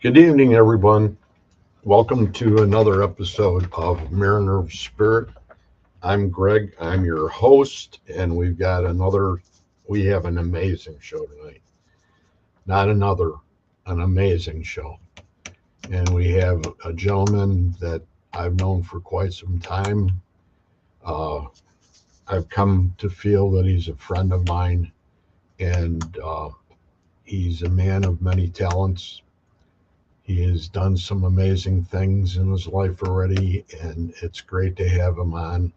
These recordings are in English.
Good evening, everyone. Welcome to another episode of Mariner of Spirit. I'm Greg. I'm your host, and we have an amazing show tonight. Not another, an amazing show. And we have a gentleman that I've known for quite some time. I've come to feel that he's a friend of mine, and he's a man of many talents. He has done some amazing things in his life already, and it's great to have him on.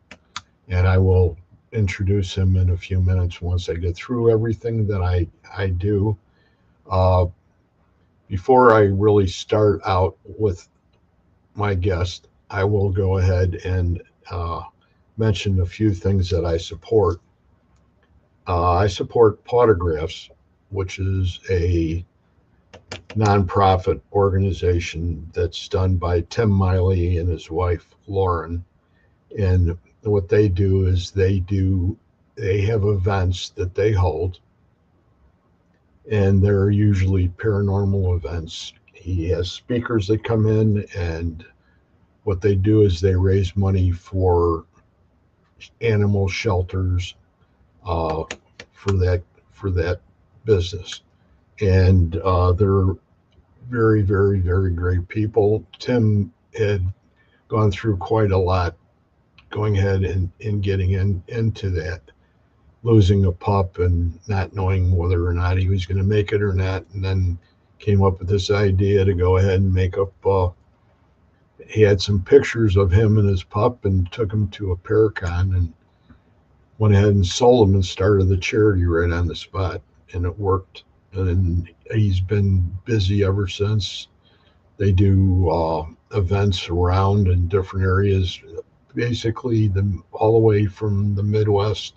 And I will introduce him in a few minutes once I get through everything that I do. Before I really start out with my guest, I will go ahead and mention a few things that I support. I support Potographs, which is a nonprofit organization that's done by Tim Miley and his wife Lauren. And what they do is they have events that they hold, and they're usually paranormal events. He has speakers that come in, and what they do is they raise money for animal shelters for that business. And they're very, very, very great people. Tim had gone through quite a lot going ahead and getting into that, losing a pup and not knowing whether or not he was going to make it or not, and then came up with this idea to go ahead and make up. He had some pictures of him and his pup and took him to a Paracon and went ahead and sold them and started the charity right on the spot, and it worked. And he's been busy ever since. They do events around in different areas, basically all the way from the Midwest,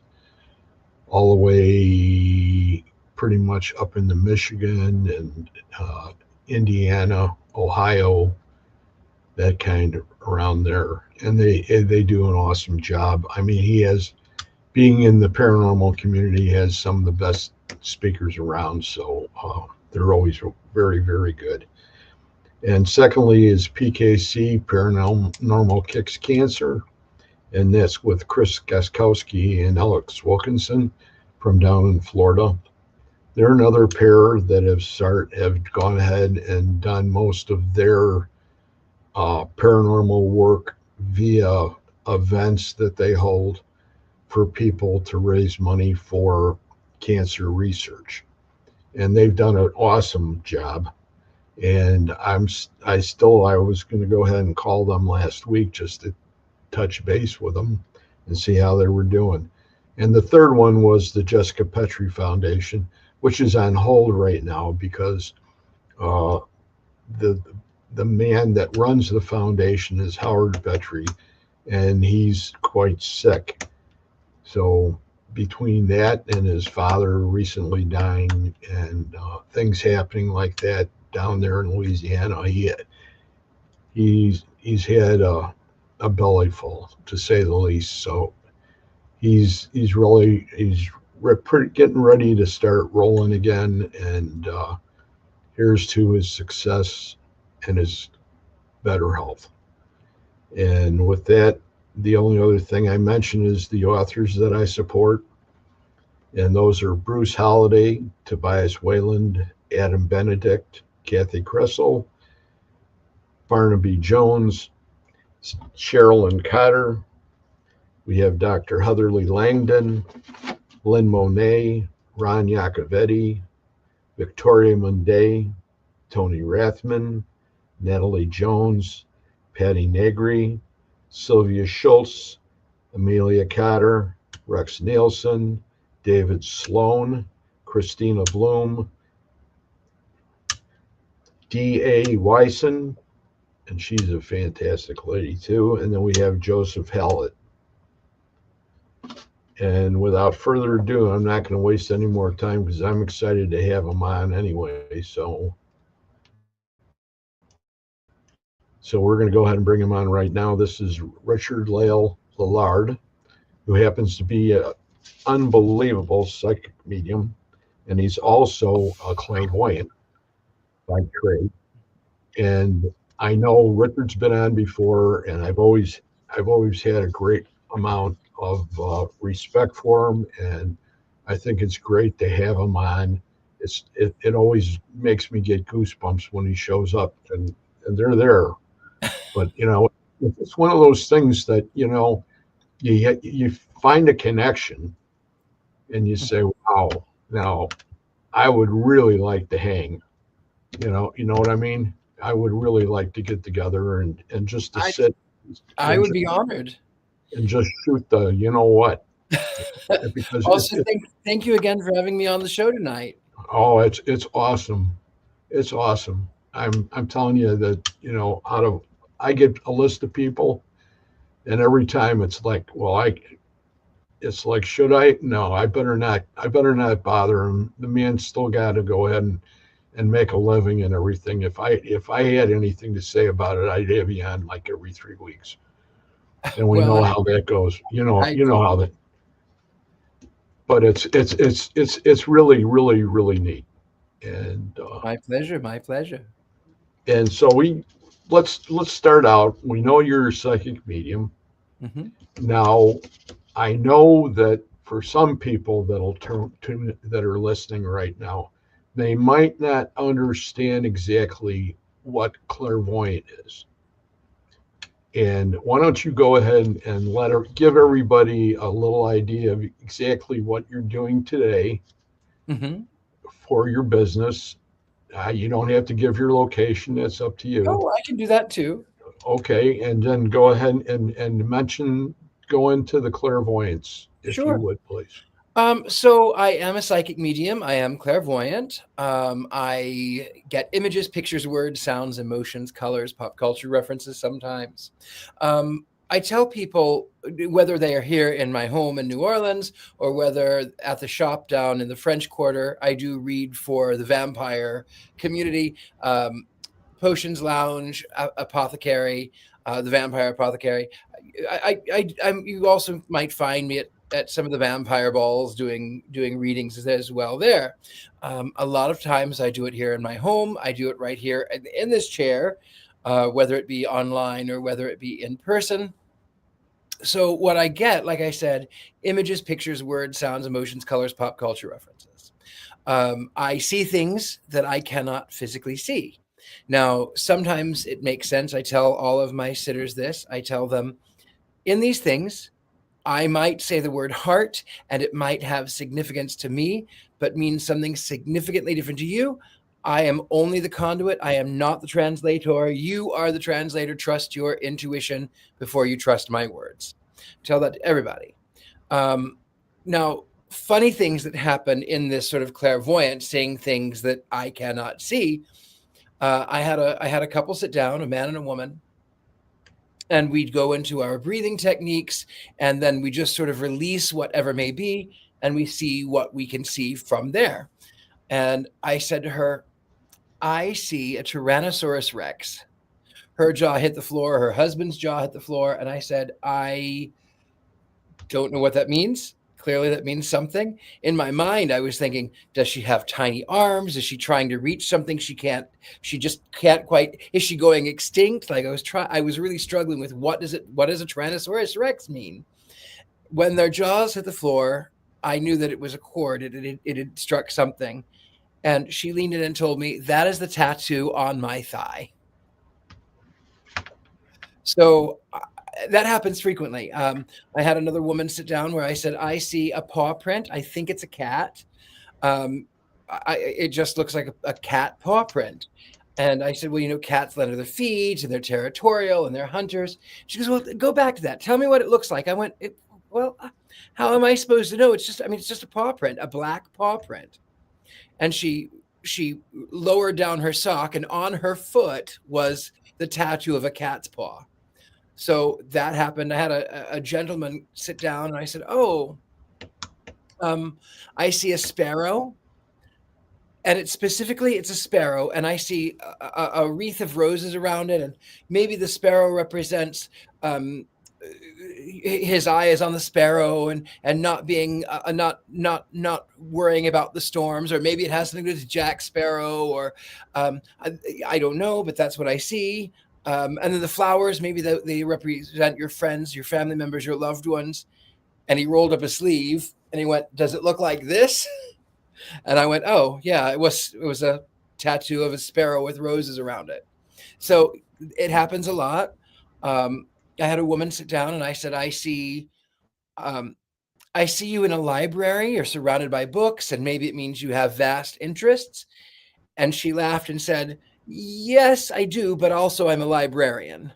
all the way pretty much up into Michigan and Indiana, Ohio, that kind of around there. And they do an awesome job. I mean, he has, being in the paranormal community, has some of the best speakers around, so they're always very, very good. And secondly is PKC, Paranormal Kicks Cancer, and that's with Chris Gaskowski and Alex Wilkinson from down in Florida. They're another pair that have gone ahead and done most of their paranormal work via events that they hold for people to raise money for cancer research, and they've done an awesome job. And I was going to go ahead and call them last week just to touch base with them and see how they were doing. And the third one was the Jessica Petrie Foundation, which is on hold right now because the man that runs the foundation is Howard Petrie, and he's quite sick. So between that and his father recently dying and things happening like that down there in Louisiana, he's had a belly full, to say the least. So he's getting ready to start rolling again, and here's to his success and his better health. And with that, the only other thing I mention is the authors that I support, and those are Bruce Holliday, Tobias Wayland, Adam Benedict, Kathy Kressel, Barnaby Jones, Sherilyn Cotter. We have Dr. Heatherly Langdon, Lynn Monet, Ron Iacovetti, Victoria Munday, Tony Rathman, Natalie Jones, Patty Negri, Sylvia Schultz, Amelia Cotter, Rex Nielsen, David Sloan, Christina Bloom, D.A. Wyson, and she's a fantastic lady too. And then we have Joseph Hallett. And without further ado, I'm not going to waste any more time because I'm excited to have him on anyway. So we're going to go ahead and bring him on right now. This is Richard Lale Lillard, who happens to be an unbelievable psychic medium, and he's also a clairvoyant by trade. And I know Richard's been on before, and I've always had a great amount of respect for him, and I think it's great to have him on. It always makes me get goosebumps when he shows up, and they're there. But it's one of those things that you find a connection, and you say, "Wow, now I would really like to hang." You know what I mean? I would really like to get together and just to sit I would be honored. and just shoot the what because Also, thank you again for having me on the show tonight. it's awesome. It's awesome. I'm telling you that I get a list of people, and every time it's like, it's like, should I? No, I better not. I better not bother him. The man's still got to go ahead and make a living and everything. If I had anything to say about it, I'd have you on like every 3 weeks. And we know how that goes. You know how that. But it's really really really neat. And my pleasure. My pleasure. and so let's start out. We know you're a psychic medium. Mm-hmm. Now, I know that for some people that are listening right now, they might not understand exactly what clairvoyant is. And why don't you go ahead and give everybody a little idea of exactly what you're doing today Mm-hmm. for your business. You don't have to give your location; that's up to you. Oh, I can do that too. Okay, and then go ahead and go into the clairvoyance, if you Sure. would, please. So I am a psychic medium. I am clairvoyant. I get images, pictures, words, sounds, emotions, colors, pop culture references sometimes. I tell people, whether they are here in my home in New Orleans or whether at the shop down in the French Quarter, I do read for the vampire community, Potions Lounge, Apothecary, the Vampire Apothecary. You also might find me at some of the vampire balls doing readings as well there. A lot of times I do it here in my home. I do it right here in this chair, whether it be online or whether it be in person. So what I get, like I said, images, pictures, words, sounds, emotions, colors, pop culture references. I see things that I cannot physically see. Now, sometimes it makes sense. I tell all of my sitters this. I tell them, in these things, I might say the word heart and it might have significance to me, but means something significantly different to you. I am only the conduit. I am not the translator. You are the translator. Trust your intuition before you trust my words. Tell that to everybody. Now, funny things that happen in this sort of clairvoyant, seeing things that I cannot see. I had a couple sit down, a man and a woman, and we'd go into our breathing techniques, and then we just sort of release whatever may be, and we see what we can see from there. And I said to her, I see a Tyrannosaurus Rex. Her jaw hit the floor, her husband's jaw hit the floor, and I said, I don't know what that means. clearly that means something. In my mind, I was thinking, does she have tiny arms? Is she trying to reach something she just can't quite, is she going extinct? Like I was really struggling with what does a Tyrannosaurus Rex mean? When their jaws hit the floor, I knew that it was a chord. It had struck something. And she leaned in and told me, that is the tattoo on my thigh. So that happens frequently. I had another woman sit down where I said, I see a paw print. I think it's a cat. It just looks like a cat paw print. And I said, well, cats let other feed and they're territorial and they're hunters. She goes, well, go back to that. Tell me what it looks like. I went, well, how am I supposed to know? It's just a paw print, a black paw print. And she lowered down her sock, and on her foot was the tattoo of a cat's paw. So that happened. I had a gentleman sit down, and I said, oh, I see a sparrow. And it's a sparrow, and I see a wreath of roses around it, and maybe the sparrow represents his eye is on the sparrow and not being not worrying about the storms, or maybe it has something to do with Jack Sparrow, or I don't know, but that's what I see. And then the flowers, maybe they represent your friends, your family members, your loved ones. And he rolled up a sleeve and he went, does it look like this? And I went, oh yeah, it was a tattoo of a sparrow with roses around it. So it happens a lot. I had a woman sit down and I said, I see you in a library. You're surrounded by books, and maybe it means you have vast interests. And she laughed and said, yes, I do, but also I'm a librarian.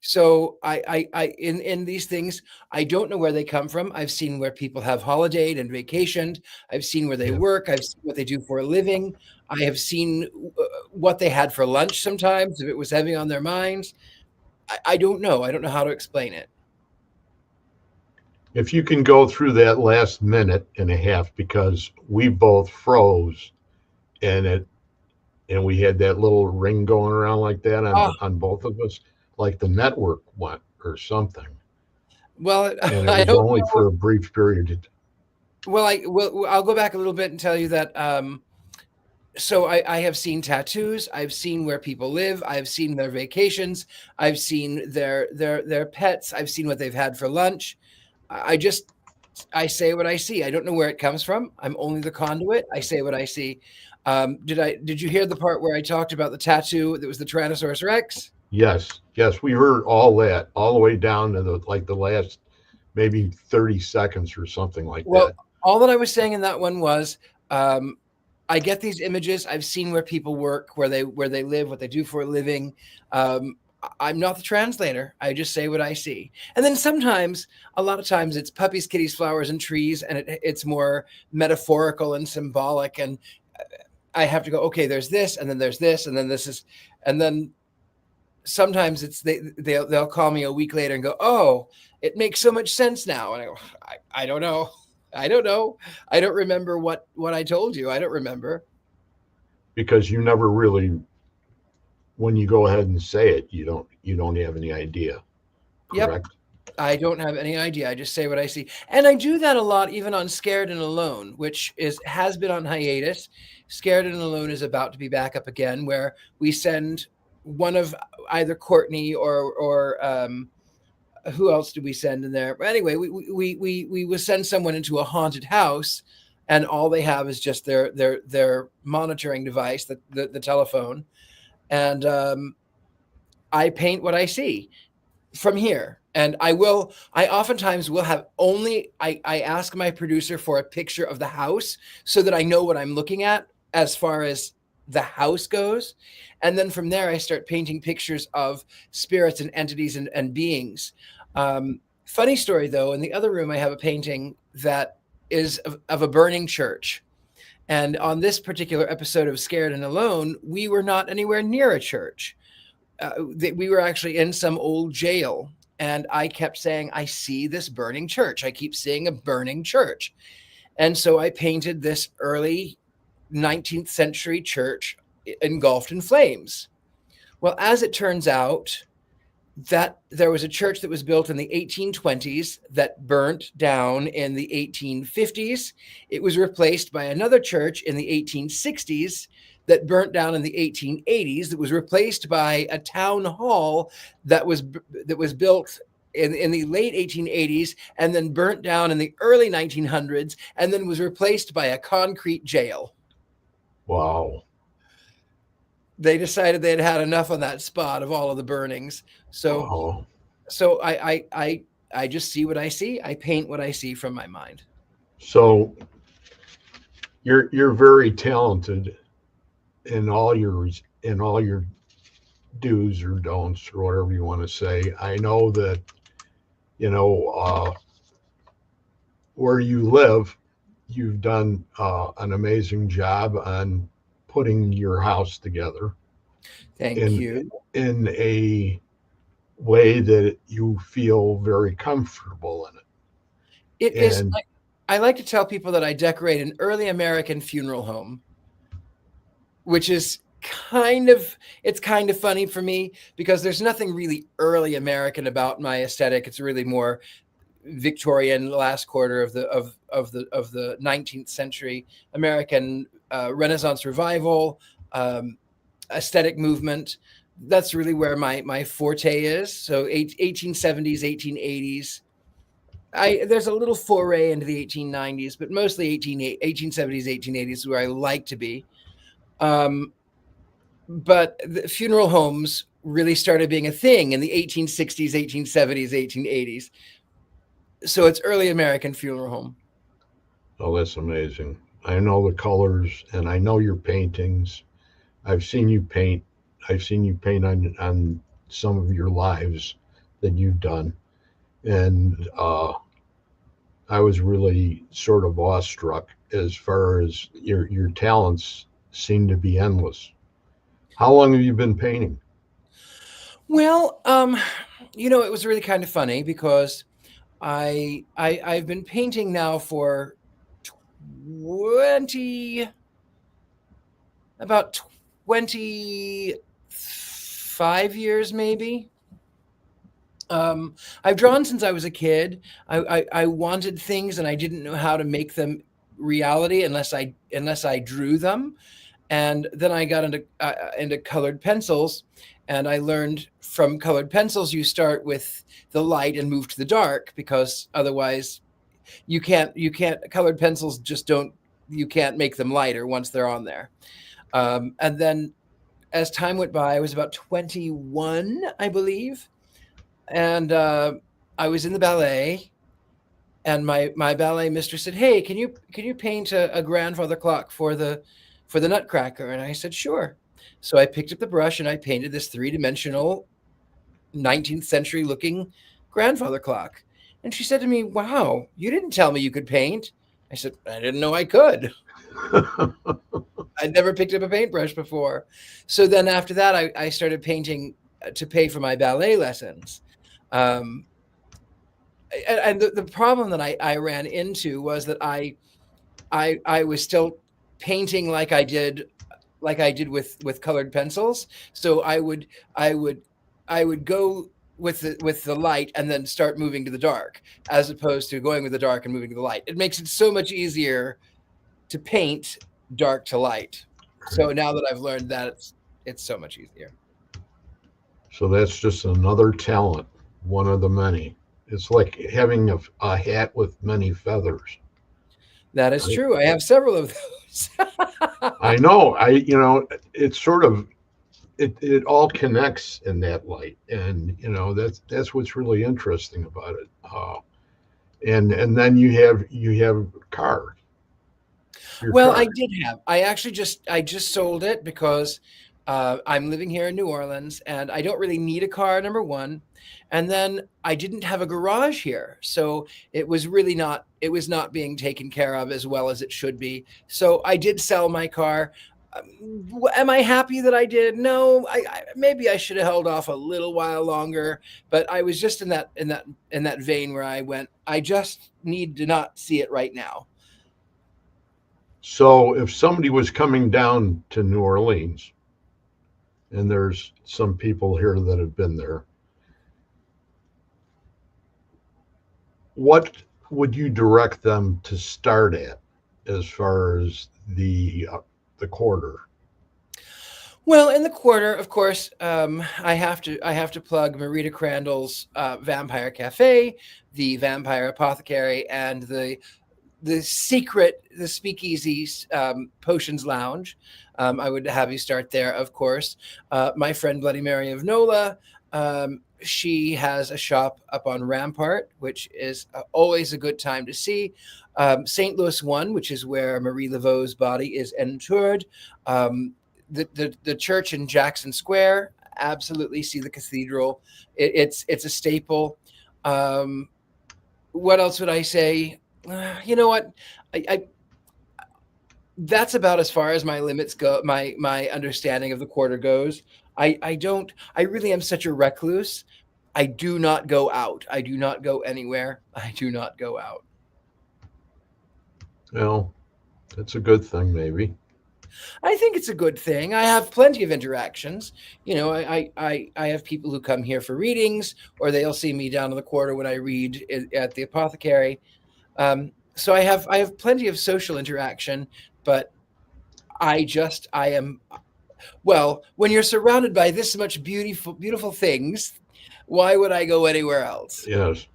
So in these things, I don't know where they come from. I've seen where people have holidayed and vacationed. I've seen where they work. I've seen what they do for a living. I have seen what they had for lunch sometimes, if it was heavy on their minds. I don't know. I don't know how to explain it. If you can go through that last minute and a half, because we both froze, and we had that little ring going around like that on both of us, like the network went or something. Well, and it was only for a brief period. Well, I'll go back a little bit and tell you that. So I have seen tattoos. I've seen where people live. I've seen their vacations. I've seen their pets. I've seen what they've had for lunch. I say what I see. I don't know where it comes from. I'm only the conduit. I say what I see. Did you hear the part where I talked about the tattoo that was the Tyrannosaurus Rex? Yes, we heard all that, all the way down to the last maybe 30 seconds or something like that. All that I was saying in that one was, I get these images. I've seen where people work, where they live, what they do for a living. I'm not the translator. I just say what I see. And then a lot of times it's puppies, kitties, flowers, and trees, and it's more metaphorical and symbolic. And I have to go, okay, there's this, and then there's this, and then this is, and then sometimes they'll call me a week later and go, oh, it makes so much sense now. And I go, I don't know. I don't remember what I told you. I don't remember. Because you never really, when you go ahead and say it, you don't have any idea. Correct? Yep. I don't have any idea. I just say what I see. And I do that a lot, even on Scared and Alone, which has been on hiatus. Scared and Alone is about to be back up again, where we send one of either Courtney or who else did we send in there? But anyway, we will send someone into a haunted house, and all they have is just their monitoring device, the telephone, and I paint what I see from here. And I oftentimes will have I ask my producer for a picture of the house so that I know what I'm looking at as far as the house goes. And then from there, I start painting pictures of spirits and entities and beings. Funny story, though, in the other room, I have a painting that is of a burning church. And on this particular episode of Scared and Alone, we were not anywhere near a church. We were actually in some old jail. And I kept saying, I see this burning church. I keep seeing a burning church. And so I painted this early 19th century church engulfed in flames. Well, as it turns out, that there was a church that was built in the 1820s that burnt down in the 1850s. It was replaced by another church in the 1860s that burnt down in the 1880s. That was replaced by a town hall that was built in the late 1880s and then burnt down in the early 1900s and then was replaced by a concrete jail. Wow. They decided they had had enough on that spot of all of the burnings. So Oh, so I just see what I see. I paint what I see from my mind. so you're very talented in all your do's or don'ts or whatever you want to say. I know that you know where you live, you've done an amazing job on putting your house together Thank in you. in a way that you feel very comfortable in It it. is. And I like to tell people that I decorate an early American funeral home, which is it's kind of funny for me because there's nothing really early American about my aesthetic. It's really more Victorian, last quarter of the 19th century American Renaissance revival, aesthetic movement. That's really where my forte is. So 1870s, 1880s. There's a little foray into the 1890s, but mostly 1870s, 1880s is where I like to be. Um, but the funeral homes really started being a thing in the 1860s, 1870s, 1880s. So it's early American funeral home. oh, that's amazing. I know the colors and I know your paintings. I've seen you paint. I've seen you paint on some of your lives that you've done. And I was really sort of awestruck as far as your talents seem to be endless. How long have you been painting? Well, it was really kind of funny because I've been painting now for 20 about 25 years maybe. I've drawn since I was a kid. I wanted things and I didn't know how to make them reality unless I drew them. And then I got into colored pencils, and I learned from colored pencils you start with the light and move to the dark because otherwise you can't colored pencils just don't you can't make them lighter once they're on there. And then as time went by, I was about 21, I believe, and I was in the ballet, and my ballet mistress said, "Hey, can you paint a grandfather clock for the Nutcracker?" And I said, "Sure." So I picked up the brush and I painted this three-dimensional 19th century looking grandfather clock. And she said to me, "Wow, you didn't tell me you could paint." I said, "I didn't know I could. I'd never picked up a paintbrush before." So then after that, I started painting to pay for my ballet lessons. Um, and the problem that I ran into was that I was still painting like I did with colored pencils. So I would go with the light and then start moving to the dark, as opposed to going with the dark and moving to the light. It makes it so much easier to paint dark to light. So now that I've learned that, it's so much easier. So that's just another talent, one of the many. It's like having a hat with many feathers. That is I, true. I have several of those. I know. It's sort of it all connects in that light, and that's what's really interesting about it. And then you have a car, your Well, I car. did have. I just sold it because I'm living here in New Orleans, and I don't really need a car. Number one, and then I didn't have a garage here, so it was really not. It was not being taken care of as well as it should be. So I did sell my car. Am I happy that I did? No. Maybe I should have held off a little while longer, but I was just in that vein where I went. I just need to not see it right now. So if somebody was coming down to New Orleans, and there's some people here that have been there, what would you direct them to start at as far as the quarter? Well, in the quarter, of course, I have to plug Marita Crandall's Vampire Cafe, the Vampire Apothecary, and the Speakeasy Potions Lounge. I would have you start there, of course. My friend Bloody Mary of Nola, she has a shop up on Rampart, which is always a good time to see. St. Louis One, which is where Marie Laveau's body is interred. The church in Jackson Square. Absolutely see the cathedral. It's a staple. What else would I say? You know what? I that's about as far as my limits go. My understanding of the quarter goes. I don't. I really am such a recluse. I do not go out. I do not go anywhere. I do not go out. Well, it's a good thing, maybe. I think it's a good thing. I have plenty of interactions. You know, I have people who come here for readings, or they'll see me down in the quarter when I read at the apothecary. So I have plenty of social interaction, but I am well, when you're surrounded by this much beautiful things, why would I go anywhere else? Yes,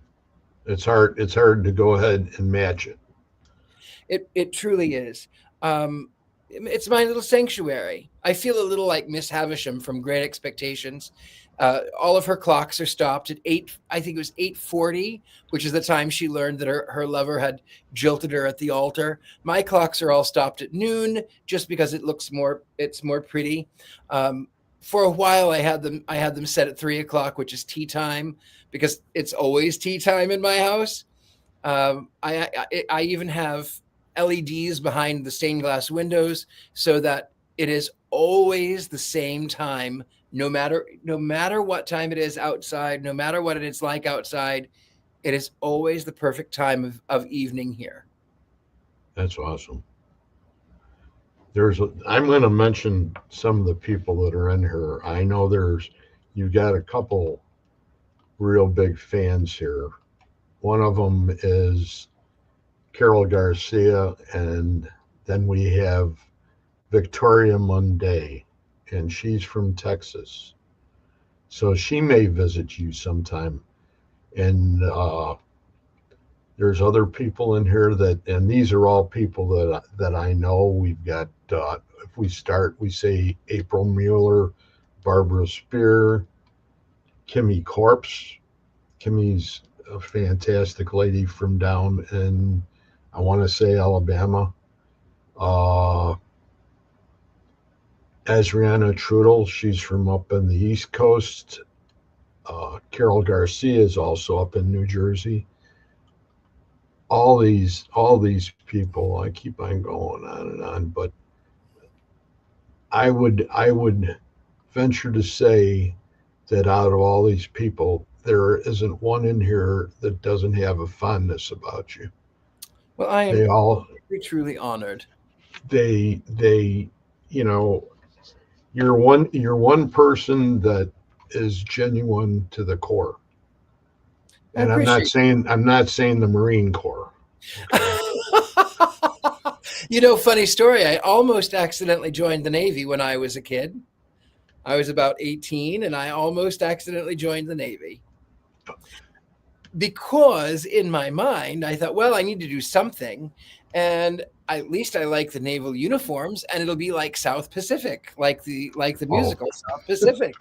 it's hard. It's hard to go ahead and match it. It truly is. It's my little sanctuary. I feel a little like Miss Havisham from Great Expectations. All of her clocks are stopped at 8. I think it was 8:40, which is the time she learned that her lover had jilted her at the altar. My clocks are all stopped at noon, just because it's more pretty. For a while, I had them set at 3 o'clock, which is tea time, because it's always tea time in my house. I even have LEDs behind the stained glass windows so that it is always the same time, no matter what time it is outside, no matter what it is like outside. It is always the perfect time of evening here. That's awesome. I'm going to mention some of the people that are in here. I know you've got a couple real big fans here. One of them is Carol Garcia, and then we have Victoria Monday, and she's from Texas. So she may visit you sometime. And there's other people in here and these are all people that I know. We've got, if we say April Mueller, Barbara Spear, Kimmy Corpse. Kimmy's a fantastic lady from down in, I want to say, Alabama. Adriana Trudel, she's from up in the East Coast. Carol Garcia is also up in New Jersey. All these people, I keep on going on and on, but I would venture to say that out of all these people, there isn't one in here that doesn't have a fondness about you. Well, I They am all truly honored. they you know, you're one person that is genuine to the core. I And appreciate I'm not saying the Marine Corps. Okay. You know, funny story. I almost accidentally joined the Navy when I was a kid. I was about 18 and I almost accidentally joined the Navy because in my mind, I thought, well, I need to do something. And at least I like the naval uniforms, and it'll be like South Pacific, like the Oh, musical South Pacific.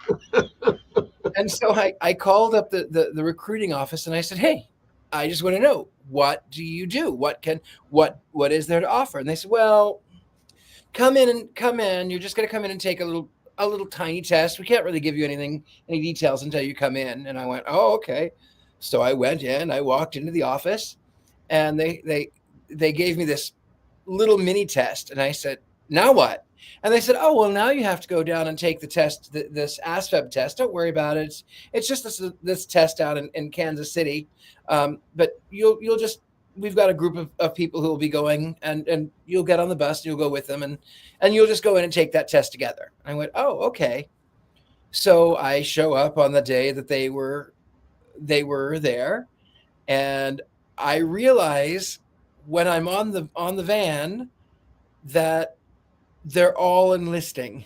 And so I called up the recruiting office and I said, hey, I just want to know, what do you do? What is there to offer? And they said, well, come in. You're just going to come in and take a little tiny test. We can't really give you any details until you come in. And I went, oh, okay. So I went in, I walked into the office, and they gave me this little mini test. And I said, now what? And they said, oh, well, now you have to go down and take the test, this ASVAB test. Don't worry about it. It's just this test out in Kansas City. But you'll just, we've got a group of people who will be going, and you'll get on the bus and you'll go with them, and you'll just go in and take that test together. I went, oh, okay. So I show up on the day that they were there, and I realize when I'm on the van that they're all enlisting.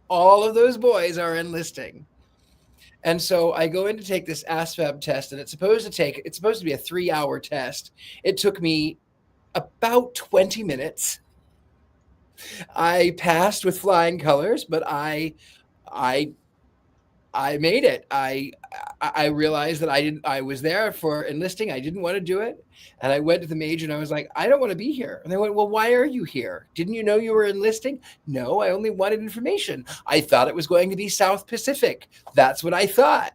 All of those boys are enlisting. And so I go in to take this ASVAB test, and it's supposed to be a 3-hour test. It took me about 20 minutes. I passed with flying colors, but I made it. I realized that I was there for enlisting. I didn't want to do it. And I went to the major and I was like, I don't want to be here. And they went, well, why are you here? Didn't you know you were enlisting? No, I only wanted information. I thought it was going to be South Pacific. That's what I thought.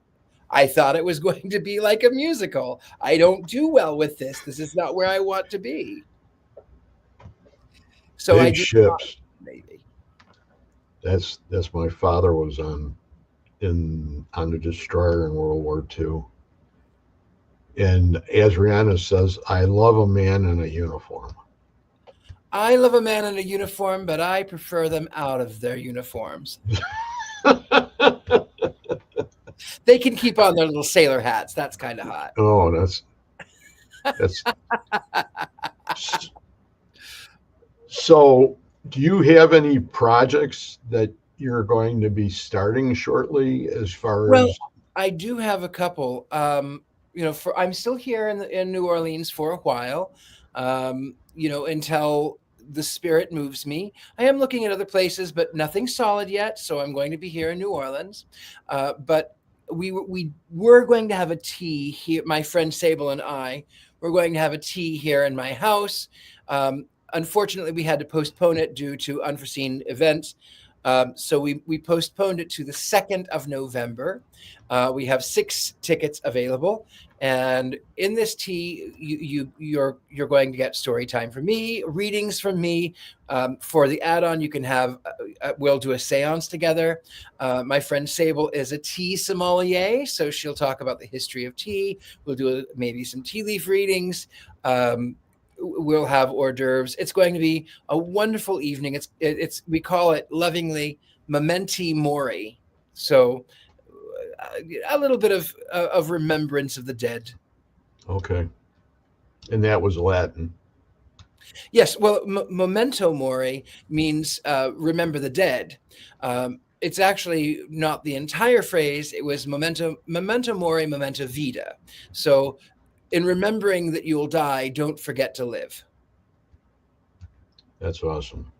I thought it was going to be like a musical. I don't do well with this. This is not where I want to be. So I Big did ships. maybe. That's my father was on the destroyer in World War II. And as Rihanna says, I love a man in a uniform. I love a man in a uniform, but I prefer them out of their uniforms. They can keep on their little sailor hats. That's kind of hot. Oh, that's so. Do you have any projects that you're going to be starting shortly? As far Well, as I do have a couple. I'm still here in New Orleans for a while. Until the spirit moves me. I am looking at other places, but nothing solid yet. So I'm going to be here in New Orleans. But we were going to have a tea here. My friend Sable and I were going to have a tea here in my house. Unfortunately, we had to postpone it due to unforeseen events. So we postponed it to the 2nd of November. We have 6 tickets available, and in this tea, you're going to get story time from me, readings from me. For the add-on, you can have we'll do a séance together. My friend Sable is a tea sommelier, so she'll talk about the history of tea. We'll do maybe some tea leaf readings. We'll have hors d'oeuvres. It's going to be a wonderful evening. It's we call it lovingly mementi mori. So a little bit of remembrance of the dead. okay, and that was Latin. Yes, well, memento mori means remember the dead. It's actually not the entire phrase. It was memento mori, memento vita. So in remembering that you will die, don't forget to live. That's awesome.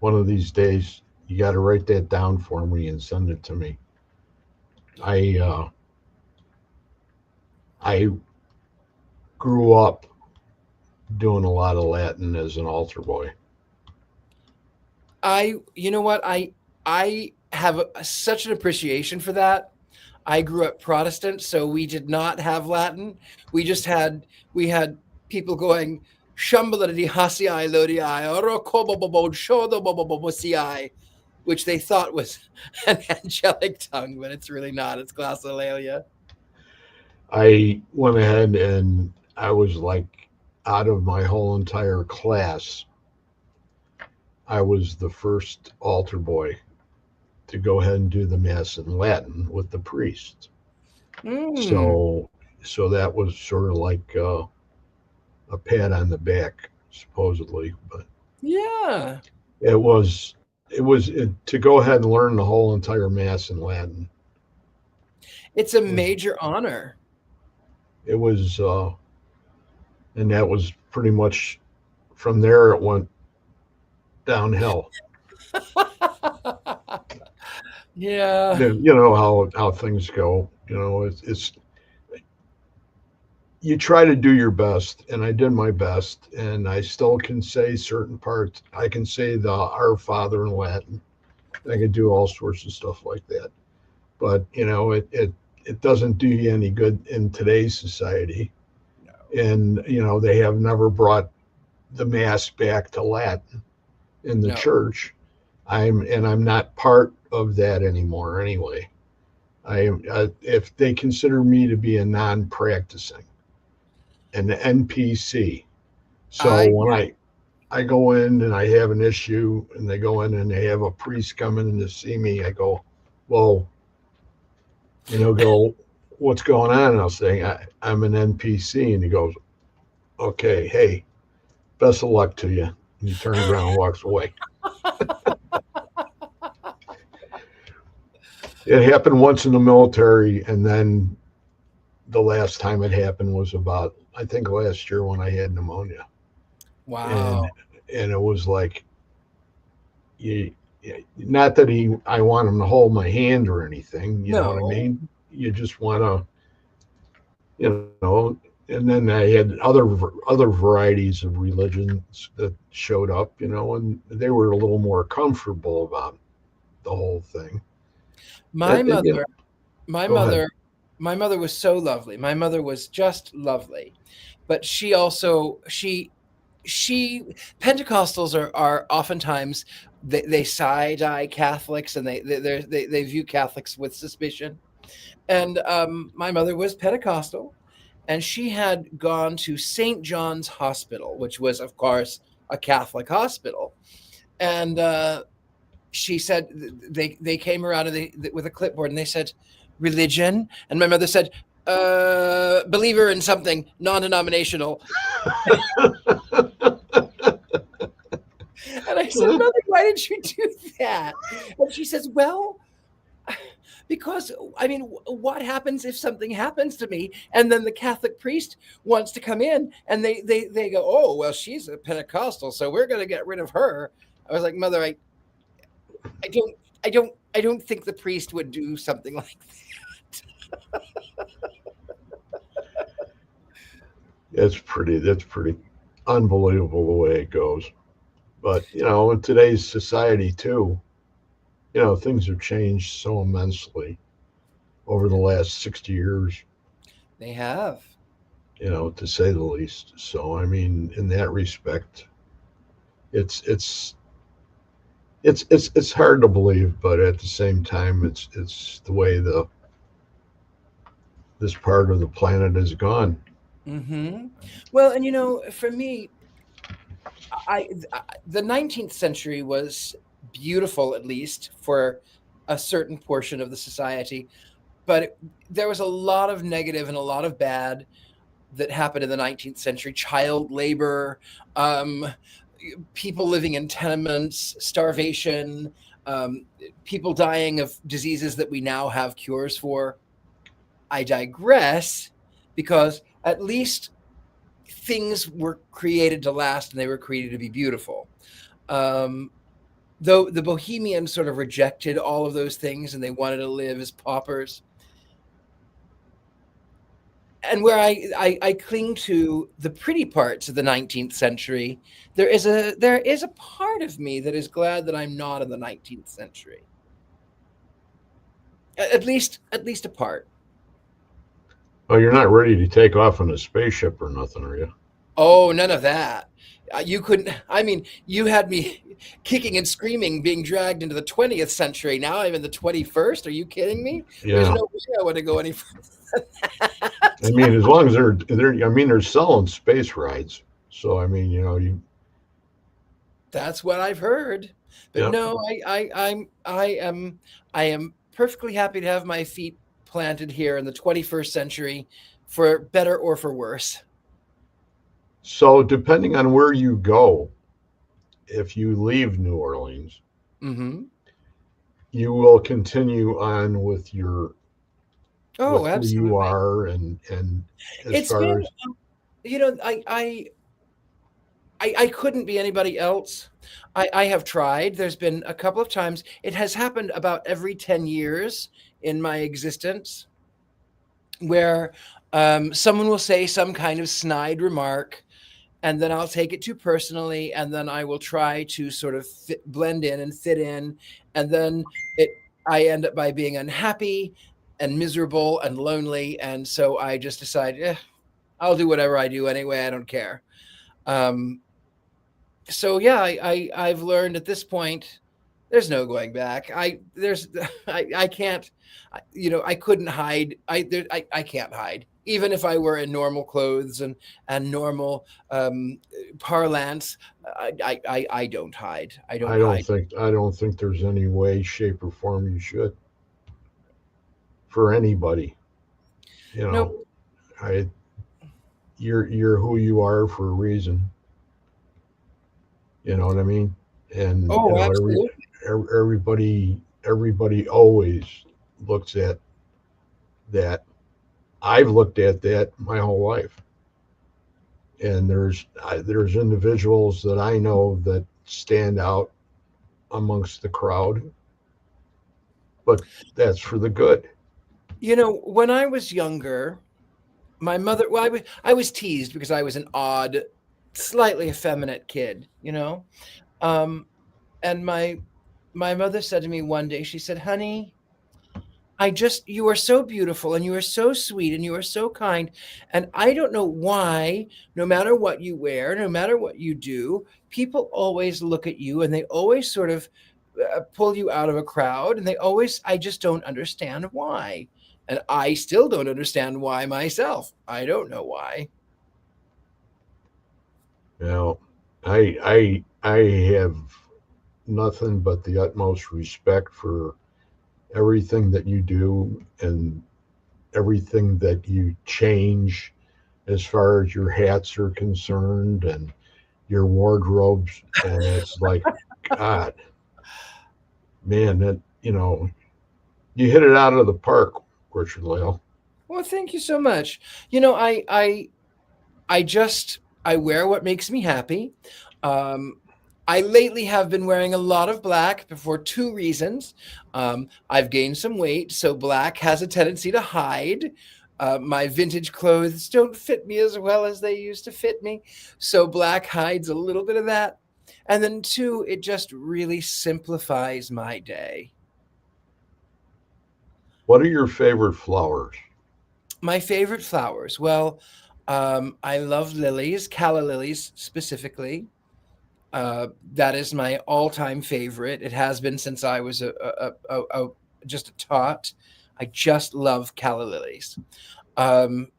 One of these days, you got to write that down for me and send it to me. I grew up doing a lot of Latin as an altar boy. You know what? I have such an appreciation for that. I grew up Protestant, so we did not have Latin. We had people going Shambaladi Hasiai Lodiai Orokobobo Shodo, which they thought was an angelic tongue, but it's really not. It's glossolalia. I went ahead and I was like, out of my whole entire class, I was the first altar boy to go ahead and do the mass in Latin with the priest. So that was sort of like a pat on the back, supposedly, but Yeah, it was to go ahead and learn the whole entire mass in Latin. it's a major honor. It was, and that was pretty much from there. It went downhill. Yeah. You know how things go. You know, it's you try to do your best, and I did my best, and I still can say certain parts. I can say the Our Father in Latin. I can do all sorts of stuff like that. But you know, it doesn't do you any good in today's society. No. And you know, they have never brought the mass back to Latin in the No. church. I'm not part of that anymore anyway. I am if they consider me to be a non-practicing, an NPC. So when I go in and I have an issue and they go in and they have a priest coming in to see me, I go, well, go, what's going on? And I'll say, I'm an NPC. And he goes, okay, hey, best of luck to you. And he turns around and walks away. It happened once in the military, and then the last time it happened was about, I think, last year when I had pneumonia, and Wow. it was like, you, not that I want him to hold my hand or anything, you know what I No. mean? You just want to, you know. And then I had other varieties of religions that showed up, you know, and they were a little more comfortable about the whole thing. My You know, mother, my go ahead. mother, my mother was so lovely. My mother was just lovely. But she also she Pentecostals are oftentimes they side eye Catholics, and they view Catholics with suspicion. And my mother was Pentecostal, and she had gone to St. John's Hospital, which was, of course, a Catholic hospital. And she said they came around and with a clipboard, and they said religion, and my mother said believer in something non-denominational. And I said, Mother, why did you do that? And she says, well, because I mean, what happens if something happens to me, and then the Catholic priest wants to come in, and they go, oh well, she's a Pentecostal, so we're going to get rid of her. I was like, Mother, I don't I don't think the priest would do something like That's pretty unbelievable the way it goes. But you know, in today's society too, you know, things have changed so immensely over the last 60 years, they have. you know, to say the least. So I mean, in that respect, it's it's it's hard to believe, but at the same time, it's the way the this part of the planet has gone. Well, and for me, the 19th century was beautiful, at least for a certain portion of the society, but there was a lot of negative and a lot of bad that happened in the 19th century. Child labor, um, people living in tenements, starvation, um, people dying of diseases that we now have cures for. I digress, because at least things were created to last, and they were created to be beautiful. Um, though the Bohemians sort of rejected all of those things, and they wanted to live as paupers. And where I cling to the pretty parts of the 19th century, there is a part of me that is glad that I'm not in the 19th century. At least a part. Oh, you're not ready to take off on a spaceship or nothing, are you? Oh, none of that. You couldn't. I mean, you had me kicking and screaming, being dragged into the 20th century. Now I'm in the 21st. Are you kidding me? There's Yeah. no way I want to go any further than I that. mean, as long as they're I mean, they're selling space rides. So I mean, you know, you That's what I've heard. But yeah. no, I am perfectly happy to have my feet planted here in the 21st century, for better or for worse. So depending on where you go, if you leave New Orleans, Hmm. you will continue on with your Oh, with who you absolutely. are and as It's far been, as you know, I couldn't be anybody else. I have tried. There's been a couple of times. It has happened about every 10 years in my existence, where someone will say some kind of snide remark, and then I'll take it too personally, and then I will try to sort of blend in and fit in, and then I end up by being unhappy and miserable and lonely, and so I just decide, I'll do whatever I do anyway. I don't care. Um, so yeah, I've learned at this point there's no going back. I can't, I couldn't hide. I can't hide. Even if I were in normal clothes and normal parlance, I don't hide. I don't hide. I don't think there's any way, shape, or form you should for anybody. You know, No. I you're who you are for a reason. You know what I mean? And Oh, absolutely. everybody always looks at that. I've looked at that my whole life, and there's individuals that I know that stand out amongst the crowd, but that's for the good. When I was younger, my mother, well, I was teased because I was an odd, slightly effeminate kid, Um, and my mother said to me one day, she said, "Honey, you are so beautiful and you are so sweet and you are so kind. And I don't know why, no matter what you wear, no matter what you do, people always look at you and they always sort of pull you out of a crowd. And I just don't understand why. And I still don't understand why myself. I don't know why." Now, I have nothing but the utmost respect for everything that you do and everything that you change as far as your hats are concerned and your wardrobes. And it's like, God, man, that, you hit it out of the park, Richard Lale. Well, thank you so much. I wear what makes me happy. Um, I lately have been wearing a lot of black for two reasons. I've gained some weight, so black has a tendency to hide. My vintage clothes don't fit me as well as they used to fit me, so black hides a little bit of that. And then two, it just really simplifies my day. What are your favorite flowers? My favorite flowers. Well, I love lilies, calla lilies specifically. That is my all-time favorite. It has been since I was just a tot. I just love calla lilies. Um,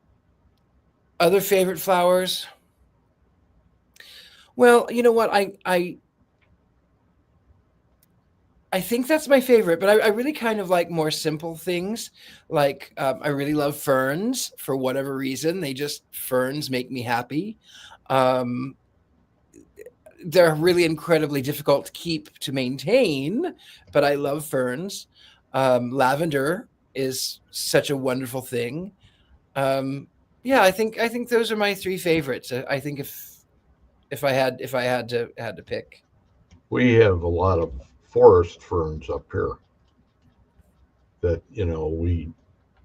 Other favorite flowers. Well, you know what? I think that's my favorite, but I really kind of like more simple things. Like I really love ferns for whatever reason. Ferns make me happy. Um, they're really incredibly difficult to keep to maintain, but I love ferns. Lavender is such a wonderful thing. Um, yeah, I think those are my three favorites. I think if I had to pick. We have a lot of forest ferns up here that,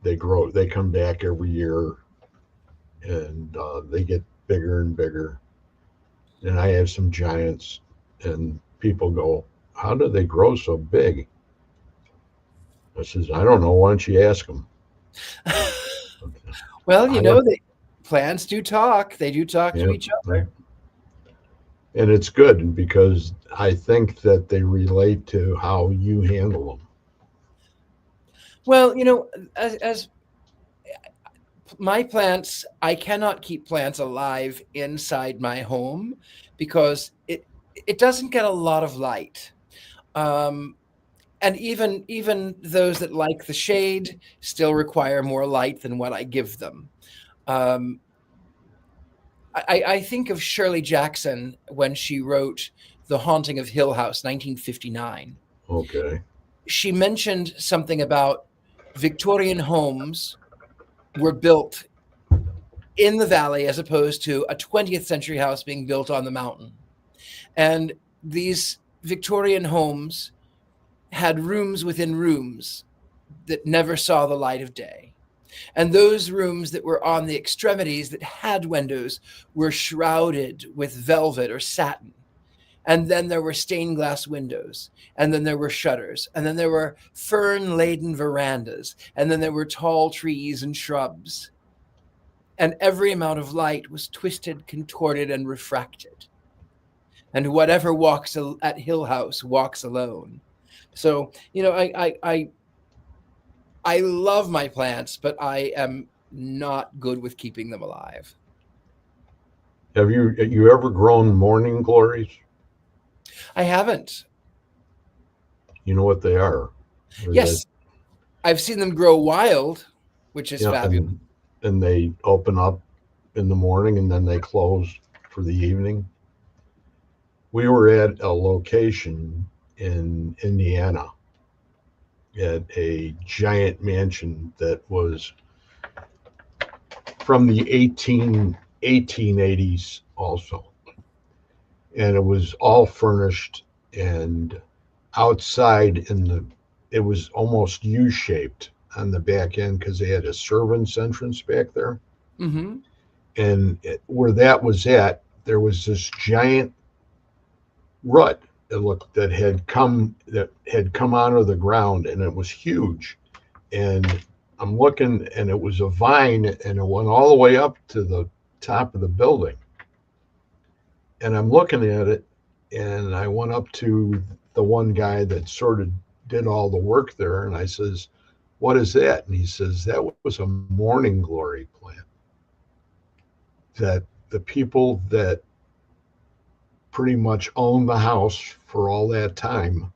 they grow, they come back every year and they get bigger and bigger. And I have some giants, and people go, "How do they grow so big?" I says, "I don't know. Why don't you ask them?" Well, I don't. plants do talk. They do talk to Yeah, each other. and it's good because I think that they relate to how you handle them. Well, as my plants, I cannot keep plants alive inside my home because it doesn't get a lot of light. Um, and even those that like the shade still require more light than what I give them. Um, I think of Shirley Jackson when she wrote The Haunting of Hill House, 1959. Okay. She mentioned something about Victorian homes were built in the valley as opposed to a 20th century house being built on the mountain. And these Victorian homes had rooms within rooms that never saw the light of day. And those rooms that were on the extremities that had windows were shrouded with velvet or satin. And then there were stained glass windows. And then there were shutters. And then there were fern laden verandas. And then there were tall trees and shrubs. And every amount of light was twisted, contorted, and refracted. And whatever walks at Hill House walks alone. So, I love my plants, but I am not good with keeping them alive. Have you ever grown morning glories? I haven't. You know what they are? Or that Yes, I've seen them grow wild, which is and fabulous. and they open up in the morning and then they close for the evening. We were at a location in Indiana at a giant mansion that was from the 1880s also. And it was all furnished, and outside in the it was almost U-shaped on the back end because they had a servants entrance back there. Mm-hmm. And where that was at, there was this giant rut that had come out of the ground, and it was huge. And I'm looking, and it was a vine, and it went all the way up to the top of the building. And I'm looking at it, and I went up to the one guy that sort of did all the work there, and I says, "What is that?" And he says, "That was a morning glory plant that the people that pretty much owned the house for all that time,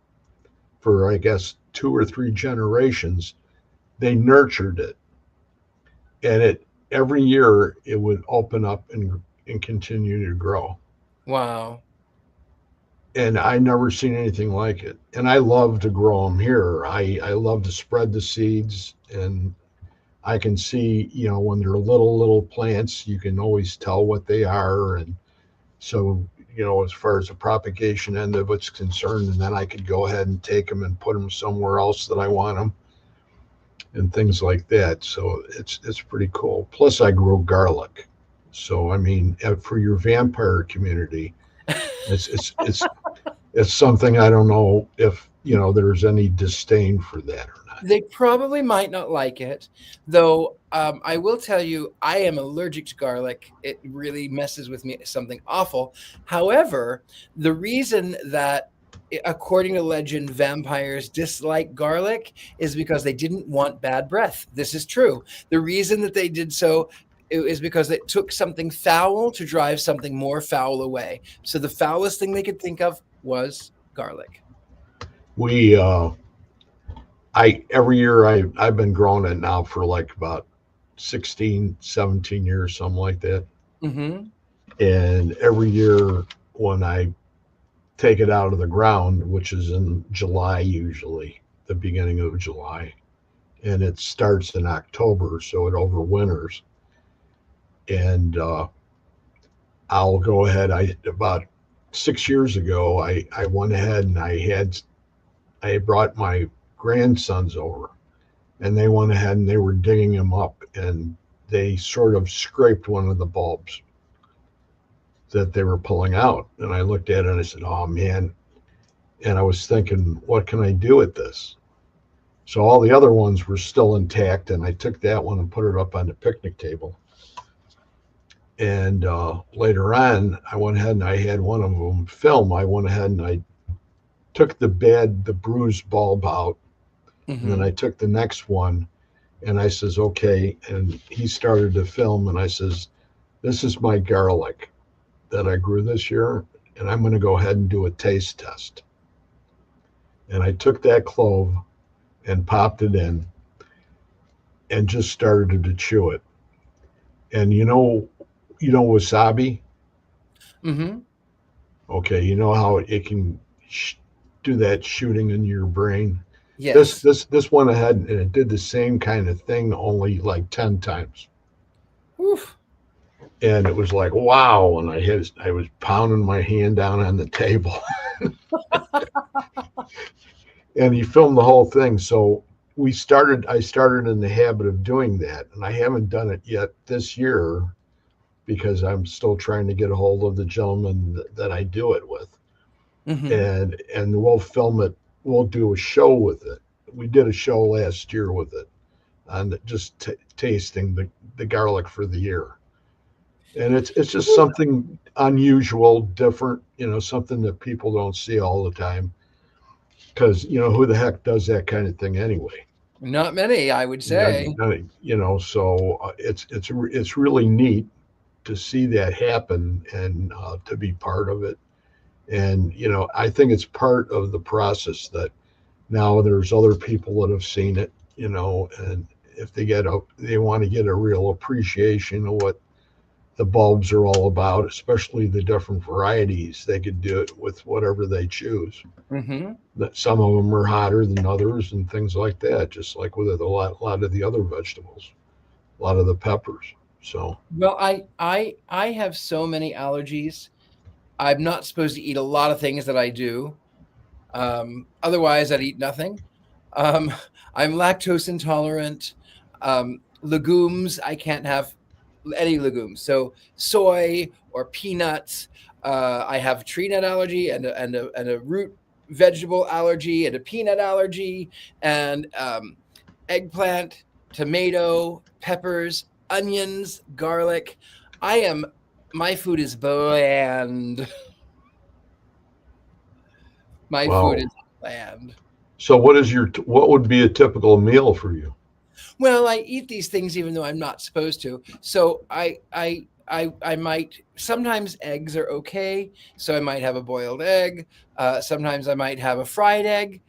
for I guess 2 or 3 generations, they nurtured it, and it every year it would open up and continue to grow." Wow. And I never seen anything like it. And I love to grow them here. I love to spread the seeds, and I can see, when they're little plants, you can always tell what they are. And so, as far as the propagation end of it's concerned, and then I could go ahead and take them and put them somewhere else that I want them and things like that. So it's pretty cool. Plus, I grow garlic. So I mean, for your vampire community, it's it's it's it's something I don't know if there's any disdain for that or not. They probably might not like it, though. I will tell you, I am allergic to garlic. It really messes with me, something awful. However, the reason that, according to legend, vampires dislike garlic is because they didn't want bad breath. This is true. The reason that they did so is because it took something foul to drive something more foul away. So the foulest thing they could think of was garlic. We I every year I've been growing it now for like about 16, 17 years, something like that. Mm-hmm. And every year when I take it out of the ground, which is in July usually, the beginning of July, and it starts in October, so it overwinters. And I'll go ahead. I About 6 years ago, I went ahead and I brought my grandsons over, and they went ahead and they were digging them up, and they sort of scraped one of the bulbs that they were pulling out. And I looked at it and I said, "Oh man." And I was thinking, what can I do with this? So all the other ones were still intact, and I took that one and put it up on the picnic table. And later on, I went ahead and I had one of them film. I went ahead and I took the bruised bulb out, and then Mm-hmm. I took the next one, and I says, "Okay." And he started to film, and I says, "This is my garlic that I grew this year, and I'm going to go ahead and do a taste test." And I took that clove and popped it in and just started to chew it. And wasabi. Mm-hmm. Okay, you know how it can do that shooting in your brain. This Yes. this this went ahead and it did the same kind of thing, only like 10 times. Oof. And it was like, wow. And I was pounding my hand down on the table. And he filmed the whole thing. So I started in the habit of doing that, and I haven't done it yet this year because I'm still trying to get a hold of the gentleman that I do it with. Mm-hmm. And we'll film it. We'll do a show with it. We did a show last year with it on just tasting the garlic for the year. And it's just something unusual, different, something that people don't see all the time, because who the heck does that kind of thing anyway? Not many, I would Yeah, say. so it's really neat to see that happen, and to be part of it. And I think it's part of the process that now there's other people that have seen it, and if they want to get a real appreciation of what the bulbs are all about, especially the different varieties, they could do it with whatever they choose. Mm-hmm. That some of them are hotter than others and things like that, just like with a lot of the other vegetables, a lot of the peppers. So, Well, I have so many allergies. I'm not supposed to eat a lot of things that I do. Otherwise, I'd eat nothing. Um, I'm lactose intolerant. Legumes, I can't have any legumes. So soy or peanuts. I have tree nut allergy and a root vegetable allergy and a peanut allergy and eggplant, tomato, peppers, onions, garlic. I am. My food is bland. My food wow. is bland. So, what would be a typical meal for you? Well, I eat these things even though I'm not supposed to. So I might sometimes eggs are okay. So I might have a boiled egg. Sometimes I might have a fried egg.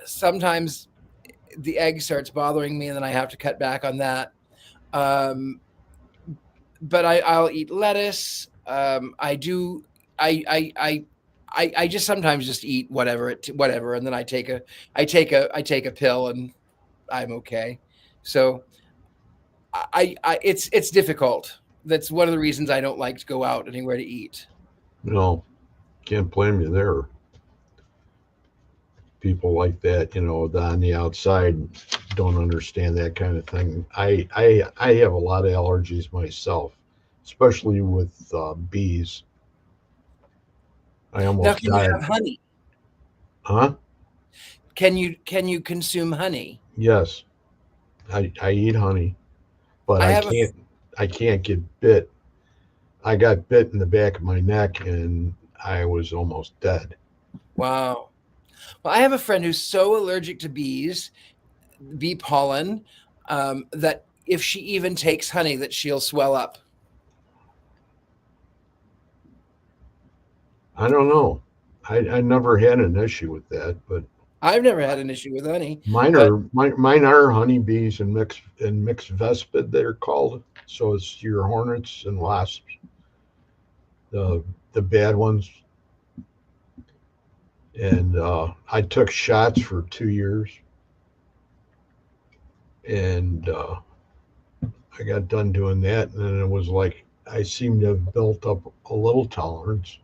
Sometimes the egg starts bothering me, and then I have to cut back on that. Um, but I'll eat lettuce. I do. I just sometimes just eat whatever, and then I take a pill, and I'm okay. So it's difficult. That's one of the reasons I don't like to go out anywhere to eat. No, can't blame you there. People like that, on the outside don't understand that kind of thing. I have a lot of allergies myself, especially with bees. I Now, almost can you died. have honey? Huh? Can you consume honey? Yes, I eat honey, but I I have a can't I can't get bit. I got bit in the back of my neck and I was almost dead. wow. Well, I have a friend who's so allergic to bees, bee pollen, that if she even takes honey, that she'll swell up. I don't know. I never had an issue with that, but I've never had an issue with honey, mine but are mine are honeybees and mixed vespid they're called. So it's your hornets and wasps, the the bad ones. And I took shots for 2 years, and I got done doing that, and then it was like I seemed to have built up a little tolerance.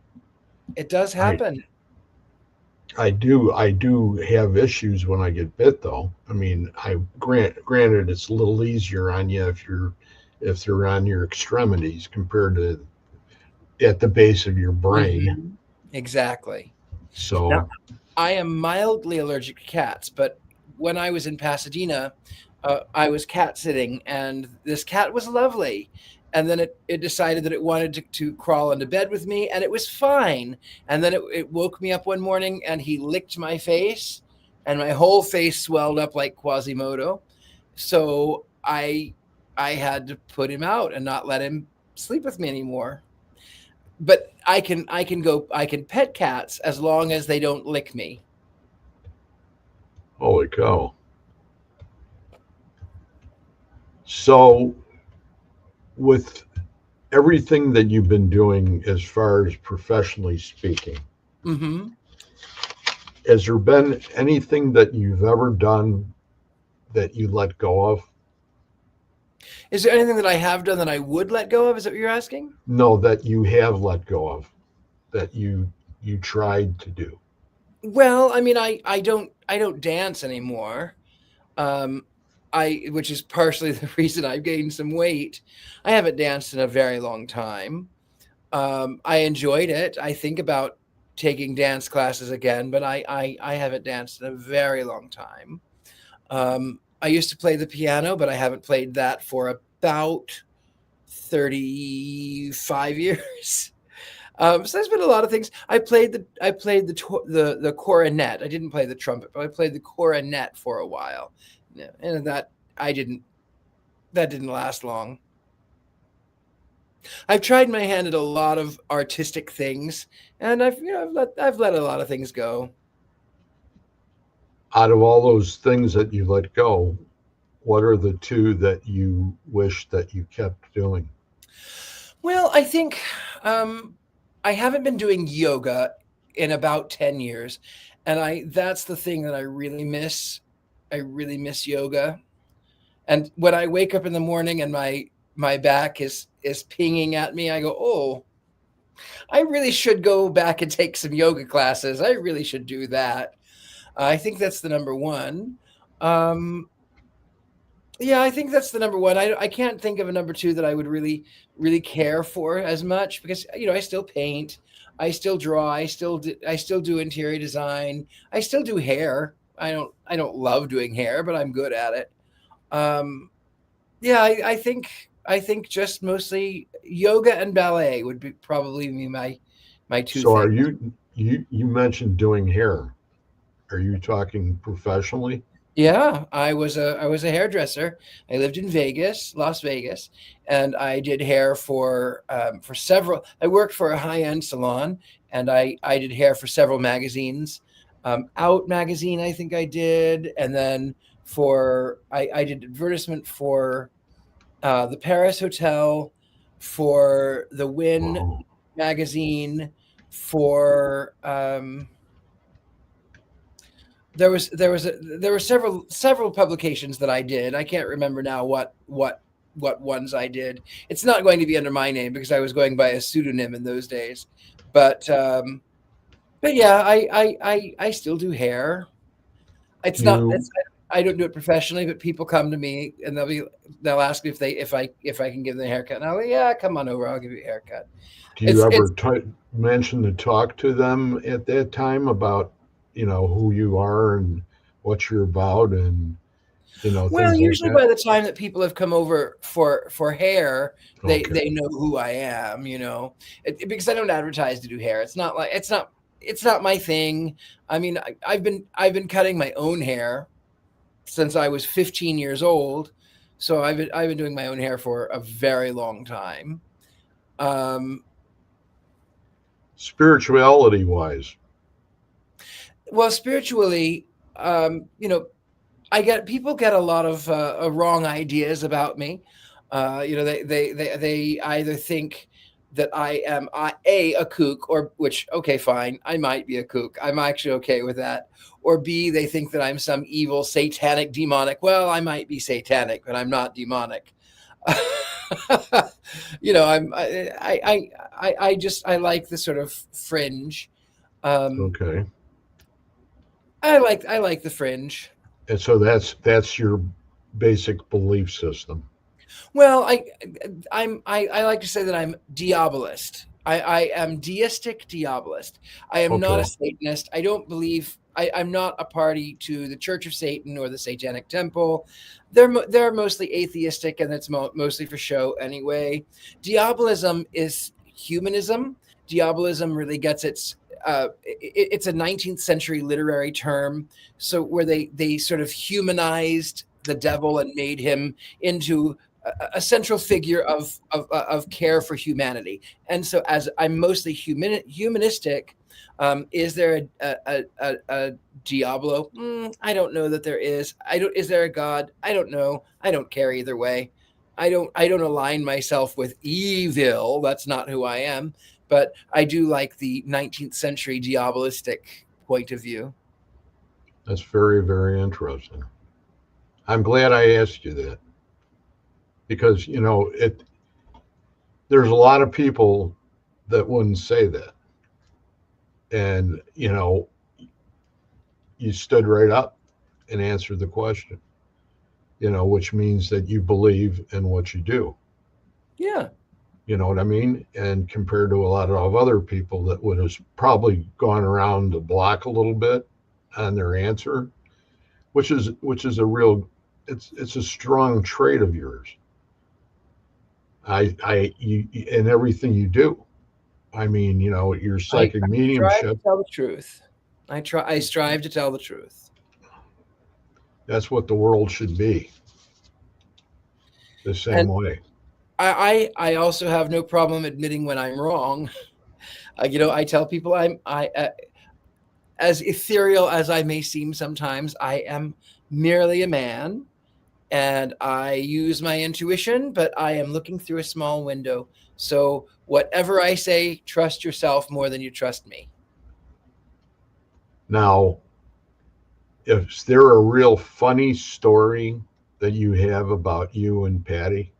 it does I happen. I do have issues when I get bit though. I mean, granted it's a little easier on you if they're on your extremities compared to at the base of your brain. Mhm. Exactly. Now, So I am mildly allergic to cats, but when I was in Pasadena, I was cat sitting, and this cat was lovely. And then it decided that it wanted to crawl into bed with me, and it was fine. And then it woke me up one morning, and he licked my face, and my whole face swelled up like Quasimodo. So I had to put him out and not let him sleep with me anymore. But I can pet cats as long as they don't lick me. holy cow. So with everything that you've been doing as far as professionally speaking, Hmm. has there been anything that you've ever done that you let go of? Is there anything that I have done that I would let go of? Is that what you're asking? No, that you have let go of, that you tried to do. Well, I mean, I don't dance anymore. Um, I which is partially the reason I've gained some weight. I haven't danced in a very long time. I enjoyed it. I think about taking dance classes again, but I haven't danced in a very long time. I used to play the piano, but I haven't played that for about 35 years. So there's been a lot of things. I played the cornet. I didn't play the trumpet, but I played the cornet for a while. Yeah, and I didn't that didn't last long. I've tried my hand at a lot of artistic things, and I've let a lot of things go. Out of all those things that you let go, what are the two that you wish that you kept doing? Well, I think I haven't been doing yoga in about 10 years, and I that's the thing that I really miss. I really miss yoga. And when I wake up in the morning and my back is pinging at me, I go, "Oh, I really should go back and take some yoga classes. I really should do that." I think that's the number one. Um, yeah, I think that's the number one. I can't think of a number two that I would really care for as much because I still paint, I still draw, I still do interior design, I still do hair. I don't love doing hair, but I'm good at it. Um, yeah, I think just mostly yoga and ballet would be probably be my two So are things. you mentioned doing hair? Are you talking professionally? Yeah, I was a hairdresser. I lived in Vegas, Las Vegas, and I did hair for several. I worked for a high end salon, and I did hair for several magazines. Out magazine, I think I did, and then I did advertisement for the Paris Hotel, for the Win Wow. magazine, for there were several publications that I did. I can't remember now what ones I did. It's not going to be under my name because I was going by a pseudonym in those days. But but yeah, I still do hair. It's not You it's I don't do it professionally, but people come to me and they'll ask me if I can give them a haircut. And I'll go, yeah, come on over, I'll give you a haircut. do you It's ever mention to talk to them at that time about who you are and what you're about and Well, things like usually that? by the time that people have come over for hair, they Okay. know who I am, because I don't advertise to do hair. It's not my thing. I mean, I've been cutting my own hair since I was 15 years old, so I've been doing my own hair for a very long time. Um, Spirituality wise. well, spiritually, I get people get a lot of wrong ideas about me. They either think that I am a kook, or which okay, fine, I might be a kook. I'm actually okay with that. Or B, they think that I'm some evil, satanic, demonic. Well, I might be satanic, but I'm not demonic. I like the sort of fringe. Um, Okay. I like the fringe. And so that's your basic belief system. Well, I like to say that I'm diabolist. I am deistic diabolist. I am not a Okay. Satanist. I don't believe I'm not a party to the Church of Satan or the Satanic Temple. They're mostly atheistic, and that's mostly for show anyway. Diabolism is humanism. Diabolism really gets it's a 19th century literary term, so where they sort of humanized the devil and made him into a central figure of care for humanity. And so, as I'm mostly humanistic, is there a Diablo? I don't know that there is. I don't. Is there a God? I don't know. I don't care either way. I don't align myself with evil. That's not who I am. But I do like the 19th century diabolistic point of view. That's very, very interesting. I'm glad I asked you that because there's a lot of people that wouldn't say that. And you stood right up and answered the question, which means that you believe in what you do. Yeah. You know what I mean? And compared to a lot of other people that would have probably gone around the block a little bit on their answer, which is a real it's a strong trait of yours. You in everything you do. I mean, your psychic I strive to mediumship, tell the truth. I strive to tell the truth. that's what the world should be, the same And way. I also have no problem admitting when I'm wrong. I tell people as ethereal as I may seem sometimes, I am merely a man, and I use my intuition, but I am looking through a small window. So whatever I say, trust yourself more than you trust me. Now, is there a real funny story that you have about you and Patty?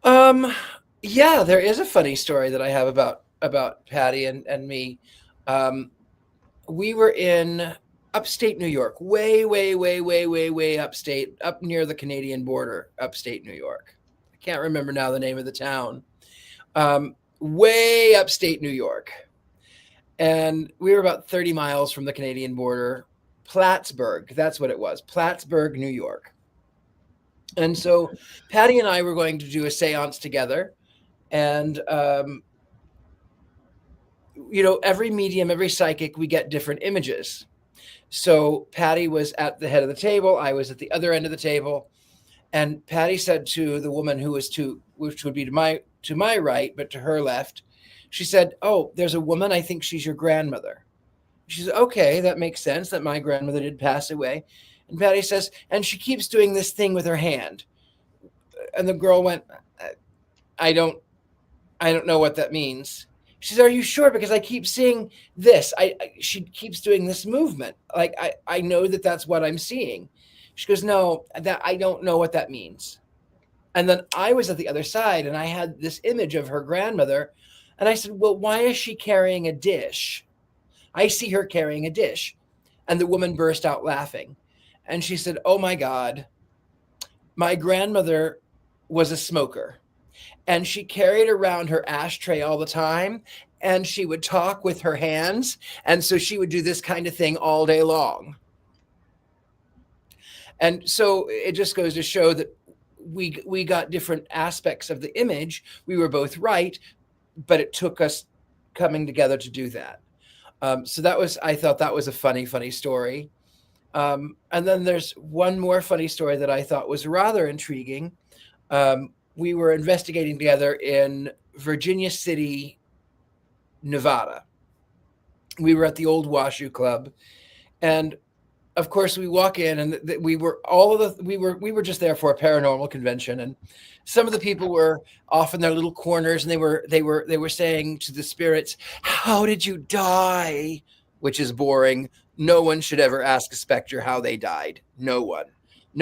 Um, yeah, there is a funny story that I have about Patty and me. Um, we were in upstate New York, way, way, way, way, way, way upstate, up near the Canadian border, upstate New York. I can't remember now the name of the town. Way upstate New York. And we were about 30 miles from the Canadian border. Plattsburgh, that's what it was. Plattsburgh, New York. And so Patty and I were going to do a seance together. And, every medium, every psychic, we get different images. So Patty was at the head of the table. I was at the other end of the table. And Patty said to the woman which would be to my right, but to her left, she said, "Oh, there's a woman. I think she's your grandmother." She said, "Okay, that makes sense that my grandmother did pass away." And Patty says, "And she keeps doing this thing with her hand." And the girl went, I don't know what that means." She said, "Are you sure? Because I keep seeing this. She keeps doing this movement. Like, I know that that's what I'm seeing." She goes, "No, that I don't know what that means." And then I was at the other side and I had this image of her grandmother. And I said, "Well, why is she carrying a dish? I see her carrying a dish." And the woman burst out laughing. And she said, "Oh my God, my grandmother was a smoker. And she carried around her ashtray all the time. And she would talk with her hands. And so she would do this kind of thing all day long." And so it just goes to show that we got different aspects of the image. We were both right, but it took us coming together to do that. So I thought that was a funny story. And then there's one more funny story that I thought was rather intriguing. We were investigating together in Virginia City, Nevada. We were at the old Washoe Club, and of course we walk in, and we were just there for a paranormal convention, and some of the people were off in their little corners, and they were saying to the spirits, "How did you die?" Which is boring. No one should ever ask a specter how they died. No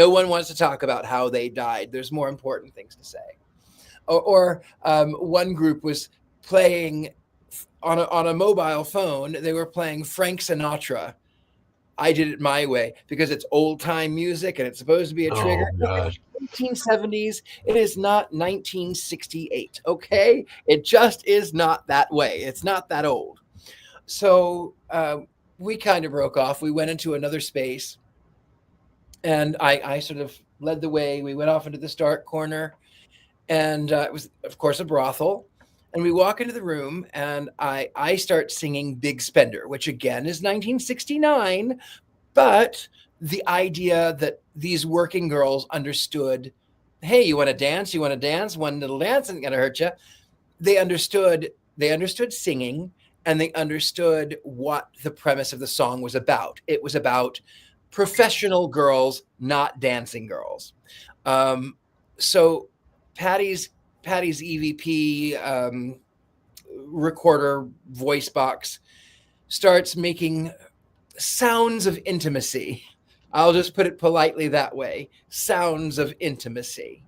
one wants to talk about how they died. There's more important things to say. Or one group was playing on a mobile phone. They were playing Frank Sinatra. I did it my way because it's old time music and it's supposed to be a trigger. Oh gosh. 1970s. It is not 1968. Okay. It just is not that way. It's not that old. So we kind of broke off. We went into another space and I sort of led the way. We went off into this dark corner, and it was, of course, a brothel. And we walk into the room, and I start singing Big Spender, which again is 1969. But the idea that these working girls understood, hey, you want to dance? You want to dance? One little dance isn't going to hurt you. They understood singing, and they understood what the premise of the song was about. It was about professional girls, not dancing girls. So Patty's EVP recorder voice box starts making sounds of intimacy. I'll just put it politely that way. Sounds of intimacy.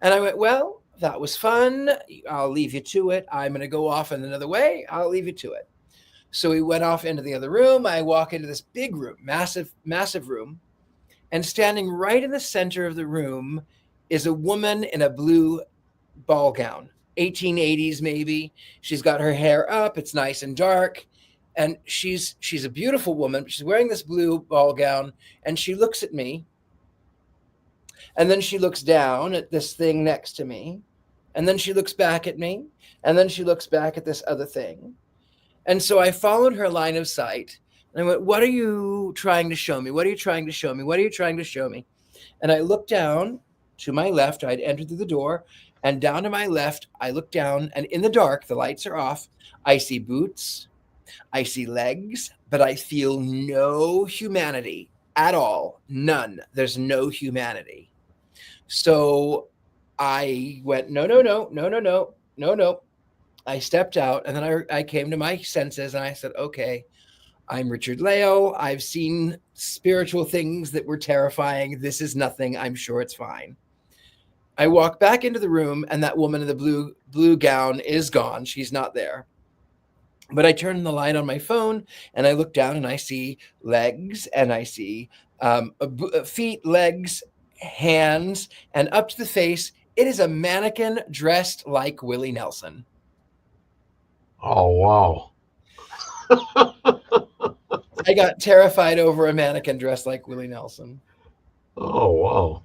And I went, "Well, that was fun. I'll leave you to it. I'm going to go off in another way. I'll leave you to it." So we went off into the other room. I walk into this big room, massive, massive room. And standing right in the center of the room is a woman in a blue ball gown, 1880s maybe. She's got her hair up. It's nice and dark. And she's a beautiful woman. She's wearing this blue ball gown. And she looks at me. And then she looks down at this thing next to me. And then she looks back at me. And then she looks back at this other thing. And so I followed her line of sight. And I went, "What are you trying to show me? What are you trying to show me? What are you trying to show me?" And I looked down to my left. I'd entered through the door. And down to my left, I look down. And in the dark, the lights are off. I see boots. I see legs. But I feel no humanity. at all. None. There's no humanity. So I went, no, no, no, no, no, no, no, no. I stepped out, and then I came to my senses, and I said, okay, I'm Richard Leo. I've seen spiritual things that were terrifying. This is nothing. I'm sure it's fine. I walk back into the room, and that woman in the blue gown is gone. She's not there. But I turn the light on my phone, and I look down, and I see legs, and I see feet, legs, hands, and up to the face. It is a mannequin dressed like Willie Nelson. Oh, wow. I got terrified over a mannequin dressed like Willie Nelson. Oh, wow.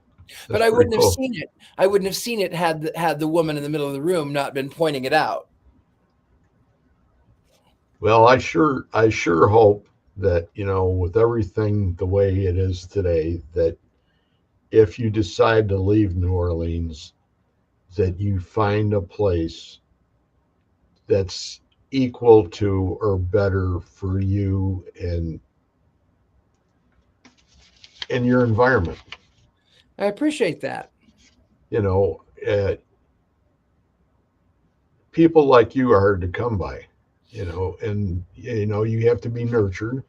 But I wouldn't have seen it. I wouldn't have seen it had the woman in the middle of the room not been pointing it out. Well, I sure hope that, with everything the way it is today, that if you decide to leave New Orleans, that you find a place that's equal to or better for you and your environment. I appreciate that. People like you are hard to come by, and you have to be nurtured.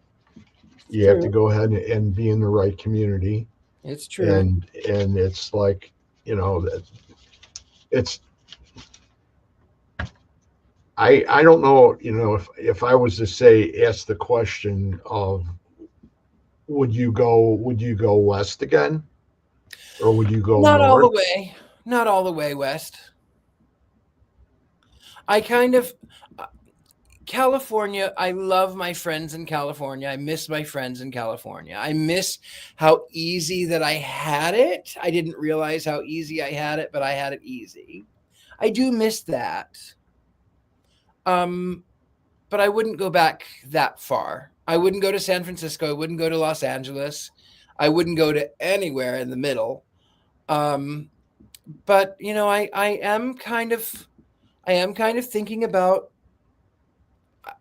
You have to go ahead and be in the right community. It's true. And it's like, it's, I don't know, if I was to ask the question of, would you go west again, or would you go not north? all the way, not all the way west. I kind of California. I love my friends in California. I miss my friends in California. I miss how easy that I had it. I didn't realize how easy I had it, but I had it easy. I do miss that. But I wouldn't go back that far. I wouldn't go to San Francisco. I wouldn't go to Los Angeles. I wouldn't go to anywhere in the middle. But I am kind of thinking about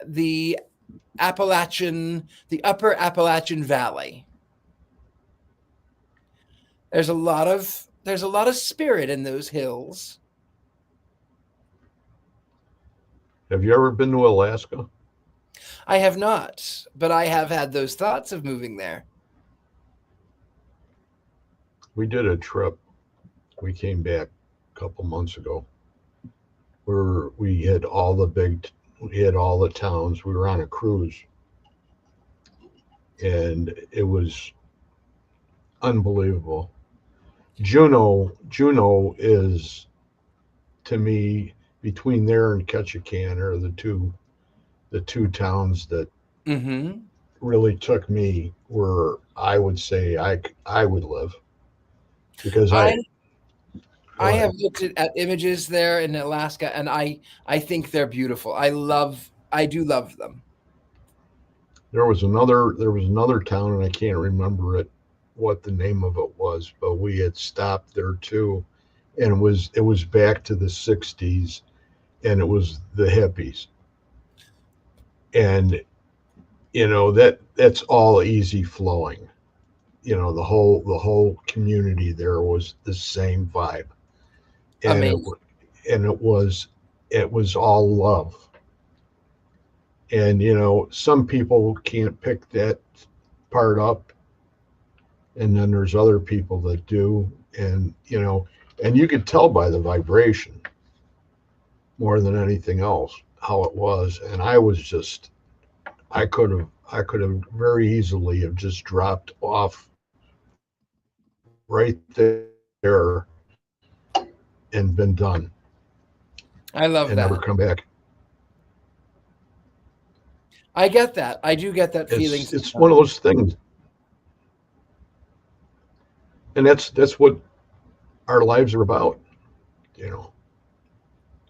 the upper Appalachian Valley. There's a lot of spirit in those hills. Have you ever been to Alaska? I have not, but I have had those thoughts of moving there. We did a trip. We came back a couple months ago. We had all the towns. We were on a cruise, and it was unbelievable. Juneau is, to me, between there and Ketchikan are the two towns that really took me where I would say I would live, because I have looked at images there in Alaska, and I think they're beautiful. I do love them. There was another town, and I can't remember what the name of it was, but we had stopped there too, and it was back to the 60s, and it was the hippies. And that's all easy flowing. The whole community there was the same vibe. And it was all love. And some people can't pick that part up, and then there's other people that do, and you could tell by the vibration more than anything else how it was. And I could have very easily have just dropped off right there and been done. I love that. And never come back. I get that. I do get that feeling. It's one of those things. And that's what our lives are about,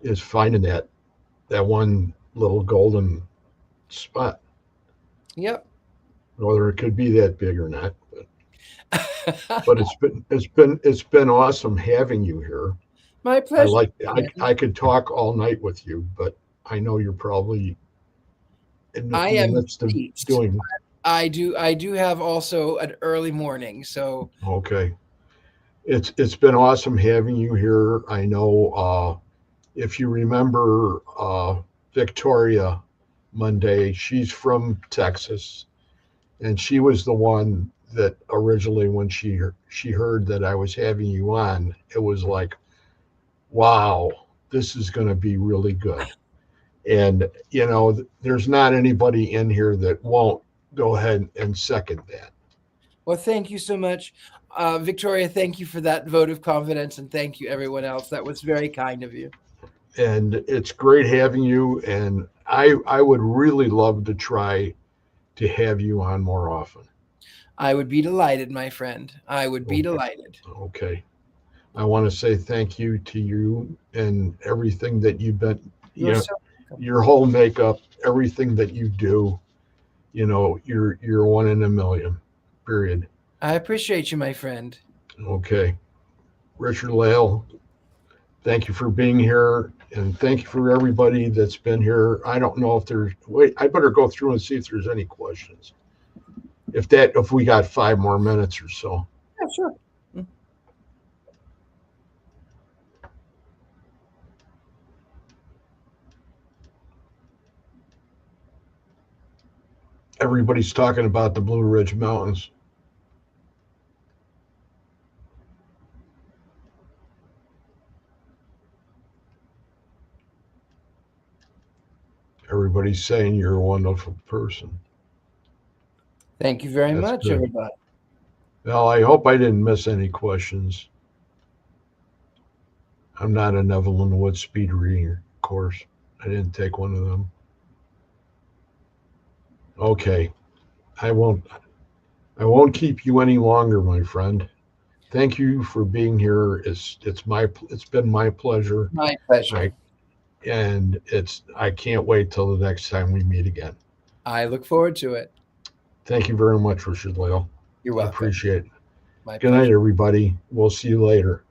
is finding that one little golden spot. Yep. Whether it could be that big or not, but it's been awesome having you here. My pleasure. I could talk all night with you, but I know you're probably in the midst of doing. I do have also an early morning, so Okay. It's been awesome having you here. I know if you remember Victoria Monday, she's from Texas, and she was the one that originally, when she heard that I was having you on, it was like, wow, this is going to be really good. And there's not anybody in here that won't go ahead and second that. well, thank you so much, Victoria. Thank you for that vote of confidence, and thank you everyone else. That was very kind of you. And it's great having you. And I would really love to try to have you on more often. I would be delighted, my friend. I would be Okay. delighted. Okay. I want to say thank you to you and everything that you've been, You're you know, so welcome. your whole makeup, everything that you do. You're one in a million. Period. I appreciate you, my friend. Okay. Richard Lale, thank you for being here, and thank you for everybody that's been here. I don't know if there's wait, I better go through and see if there's any questions. If we got 5 more minutes or so. Yeah, sure. Everybody's talking about the Blue Ridge Mountains. Everybody's saying you're a wonderful person. Thank you very That's much, good. everybody. Well, I hope I didn't miss any questions. I'm not a Neverland Woods speed reader course. I didn't take one of them. Okay. I won't keep you any longer, my friend. Thank you for being here. It's been my pleasure. My pleasure. I can't wait till the next time we meet again. I look forward to it. Thank you very much, Richard Lale. You're I welcome. appreciate it. My Good night, pleasure. everybody. We'll see you later.